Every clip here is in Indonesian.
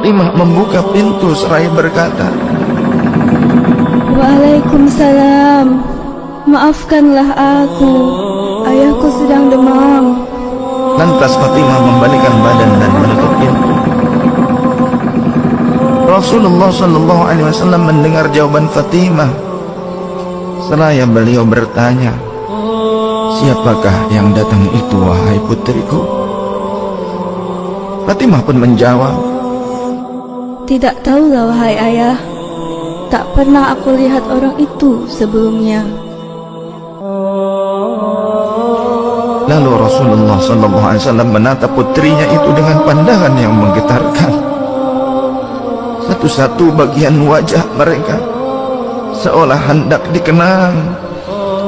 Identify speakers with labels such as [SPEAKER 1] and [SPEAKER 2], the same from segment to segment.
[SPEAKER 1] Fatimah membuka pintu seraya berkata,
[SPEAKER 2] Waalaikumsalam. Maafkanlah aku, ayahku sedang demam.
[SPEAKER 1] Lantas Fatimah membalikkan badan dan menutup pintu. Rasulullah sallallahu alaihi wasallam mendengar jawaban Fatimah. Seraya beliau bertanya, siapakah yang datang itu, wahai putriku? Fatimah pun menjawab,
[SPEAKER 2] Tidak tahulah wahai ayah. Tak pernah aku lihat orang itu sebelumnya.
[SPEAKER 1] Lalu Rasulullah sallallahu alaihi wasallam menatap putrinya itu dengan pandangan yang menggetarkan. Satu-satu bagian wajah mereka seolah hendak dikenang.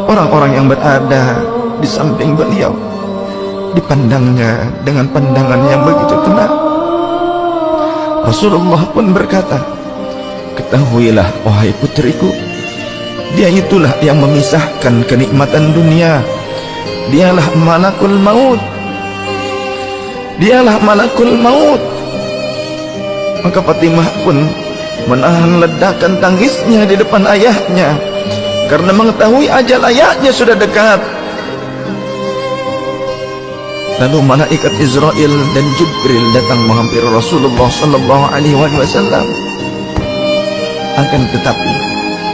[SPEAKER 1] Orang-orang yang berada di samping beliau dipandangnya dengan pandangan yang begitu tenang. Rasulullah pun berkata, ketahuilah wahai putriku, dia itulah yang memisahkan kenikmatan dunia. Dialah malakul maut. Dialah malakul maut. Maka Fatimah pun menahan ledakan tangisnya di depan ayahnya, karena mengetahui ajal ayahnya sudah dekat. Lalu malaikat Israel dan Jibril datang menghampiri Rasulullah sallallahu alaihi wasallam. Akan tetapi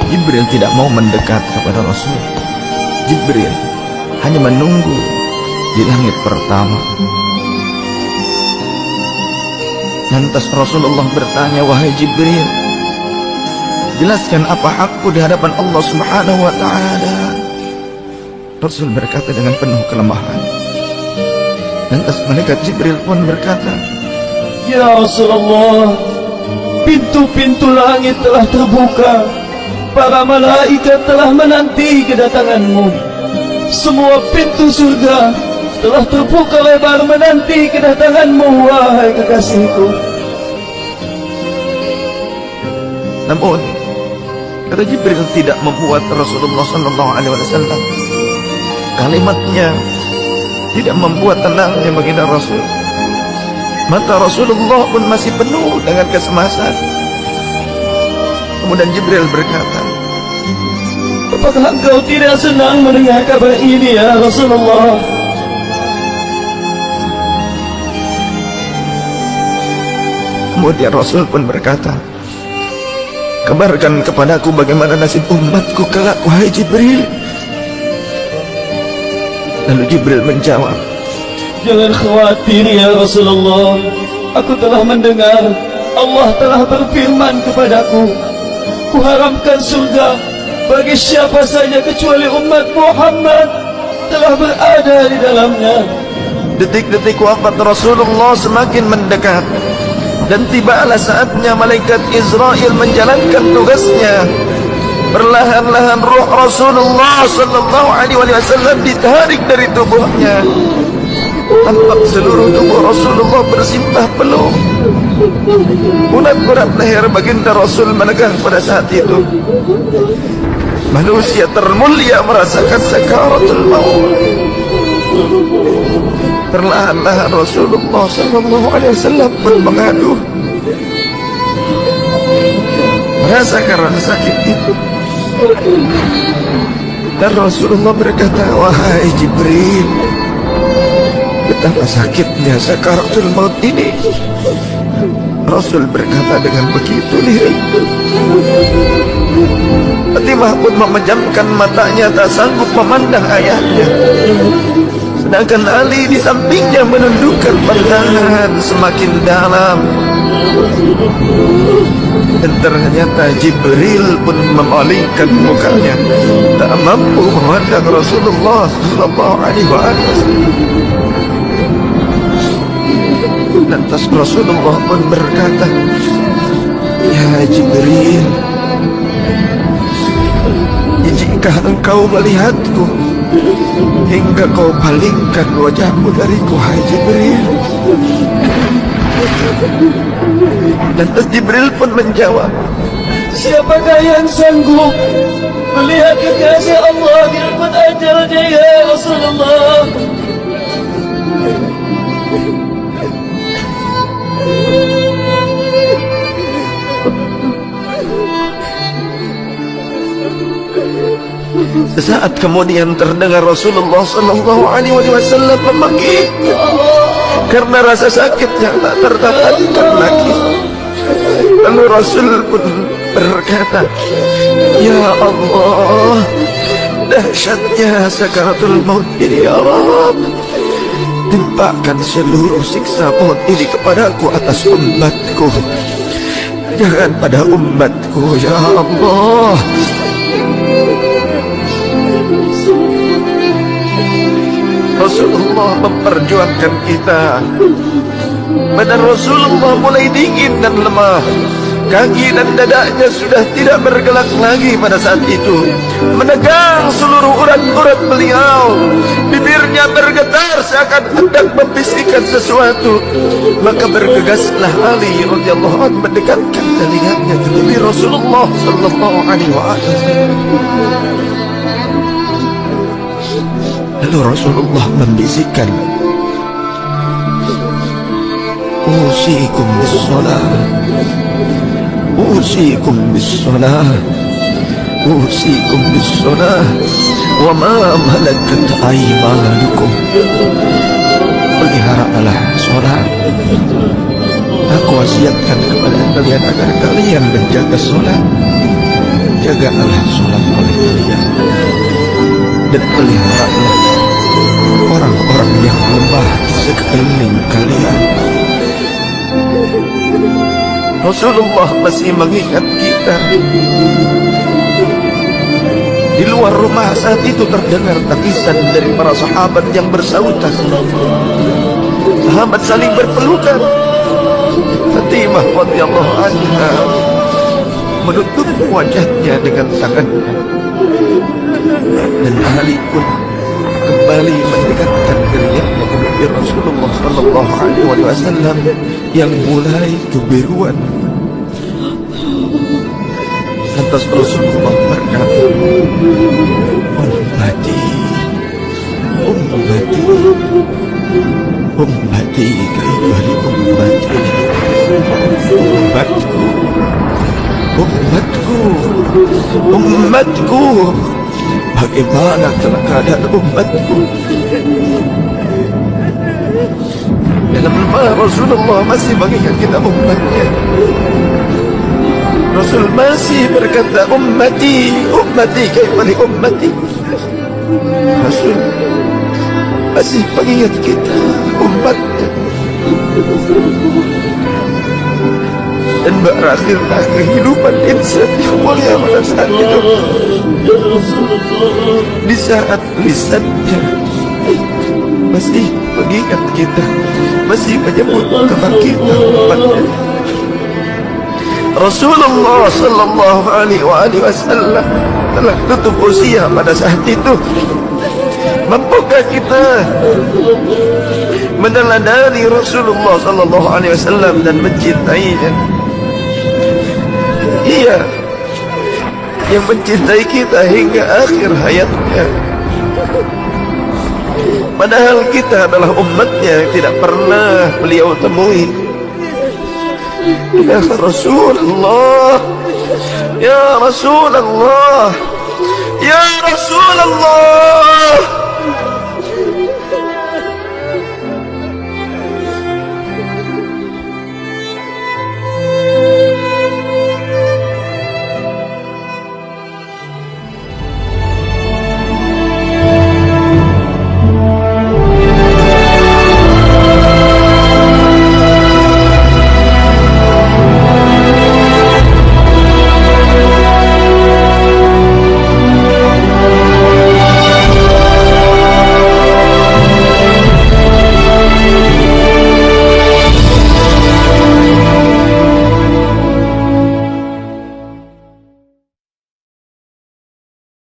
[SPEAKER 1] Jibril tidak mau mendekat kepada Rasul. Jibril hanya menunggu di langit pertama. Lantas Rasulullah bertanya, wahai Jibril, jelaskan apa hakku di hadapan Allah Subhanahu wa ta'ala. Rasul berkata dengan penuh kelemahan. Lantas malaikat Jibril pun berkata,
[SPEAKER 3] Ya Rasulullah, pintu-pintu langit telah terbuka. Para malaikat telah menanti kedatanganmu. Semua pintu surga telah terbuka lebar menanti kedatanganmu, wahai kekasihku.
[SPEAKER 1] Namun kata Jibril tidak membuat Rasulullah sallallahu alaihi wasallam. Kalimatnya tidak membuat tenangnya baginda Rasul. Mata Rasulullah pun masih penuh dengan kecemasan. Kemudian Jibril berkata,
[SPEAKER 3] apakah engkau tidak senang mendengar kabar ini ya Rasulullah?
[SPEAKER 1] Kemudian Rasul pun berkata, kabarkan kepadaku bagaimana nasib umatku kelak, wahai Jibril. Lalu Jibril menjawab,
[SPEAKER 3] jangan khawatir ya Rasulullah. Aku telah mendengar Allah telah berfirman kepadaku, kuharamkan surga bagi siapa saja kecuali umat Muhammad telah berada di dalamnya.
[SPEAKER 1] Detik-detik wafat Rasulullah semakin mendekat, dan tibalah saatnya malaikat Israel menjalankan tugasnya. Perlahan-lahan ruh Rasulullah sallallahu alaihi wasallam ditarik dari tubuhnya. Tampak seluruh tubuh Rasulullah bersimpah peluh. Urat-urat leher baginda Rasul menegang pada saat itu. Manusia termulia merasakan sakaratul maut. Perlahan-lahan Rasulullah sallallahu alaihi wasallam pun mengadu, merasakan rasa sakit itu. Dan Rasulullah berkata, wahai Jibril, betapa sakitnya sakaratul maut ini. Rasul berkata dengan begitu lirih. Fatimah pun memejamkan matanya, tak sanggup memandang ayahnya. Sedangkan Ali di sampingnya menundukkan pandangan semakin dalam. Dan ternyata Jibril pun memalingkan mukanya, tak mampu memandang Rasulullah sallallahu alaihi wasallam. Lantas Rasulullah pun berkata, ya Jibril, jika engkau melihatku hingga kau palingkan wajahmu dariku, hai Jibril. Lantas Jibril pun menjawab,
[SPEAKER 3] siapakah yang sanggup melihat kekasih Allah di depan ajalnya ya Rasulullah?
[SPEAKER 1] Sesaat kemudian terdengar Rasulullah sallallahu alaihi wasallam memanggil karena rasa sakit yang tak tertahankan lagi. Lalu Rasul pun berkata, "Ya Allah, dahsyatnya sakaratul maut ini ya Rabb. Timpakan seluruh siksa maut ini kepadaku atas umatku. Jangan pada umatku ya Allah." Rasulullah memperjuangkan kita. Badan Rasulullah mulai dingin dan lemah. Kaki dan dadanya sudah tidak bergerak lagi pada saat itu. Menegang seluruh urat-urat beliau. Bibirnya bergetar seakan hendak membisikkan sesuatu. Maka bergegaslah Ali radhiyallahu anhu mendekatkan telinganya ke bibir Rasulullah sallallahu alaihi wasallam. Lalu Rasulullah membisikkan, "Usikum bis-shalah, usikum bis-shalah, usikum bis-shalah, wa ma malakat aymanukum." Peliharalah salat. Aku wasiatkan kepada kalian agar kalian menjaga salat. Jagalah salat oleh kalian dan peliharalah orang-orang yang lemah di sekeliling kalian. Rasulullah masih mengingat kita. Di luar rumah saat itu terdengar tangisan dari para sahabat yang bersautan. Sahabat saling berpelukan. Fatimah radhiyallahu anha menutup wajahnya dengan tangannya, dan Ali pun kembali mendekatkan dirinya ke Rasulullah sallallahu alaihi wasallam yang mulai kebiruan. Lantas Rasulullah berkata, "Ummati, ummati, ummati, kaifali ummati, ummatku, ummatku, ummatku. Bagaimana keadaan umatku?" Dalam lemah Rasulullah masih mengingat kita umatnya. Rasul masih berkata, "Ummati, ummati, kaifali ummati." Rasul masih mengingat kita umatnya. Dan berakhirlah kehidupan insan yang mulia pada saat itu. Di saat lisannya masih mengingat kita, masih menyebut nama kita umatnya. Rasulullah sallallahu alaihi wasallam telah tutup usia pada saat itu. Mampukah kita meneladani Rasulullah sallallahu alaihi wasallam dan mencintainya? Ia yang mencintai kita hingga akhir hayatnya. Padahal kita adalah umatnya yang tidak pernah beliau temui. Ya Rasulullah, ya Rasulullah, ya Rasulullah.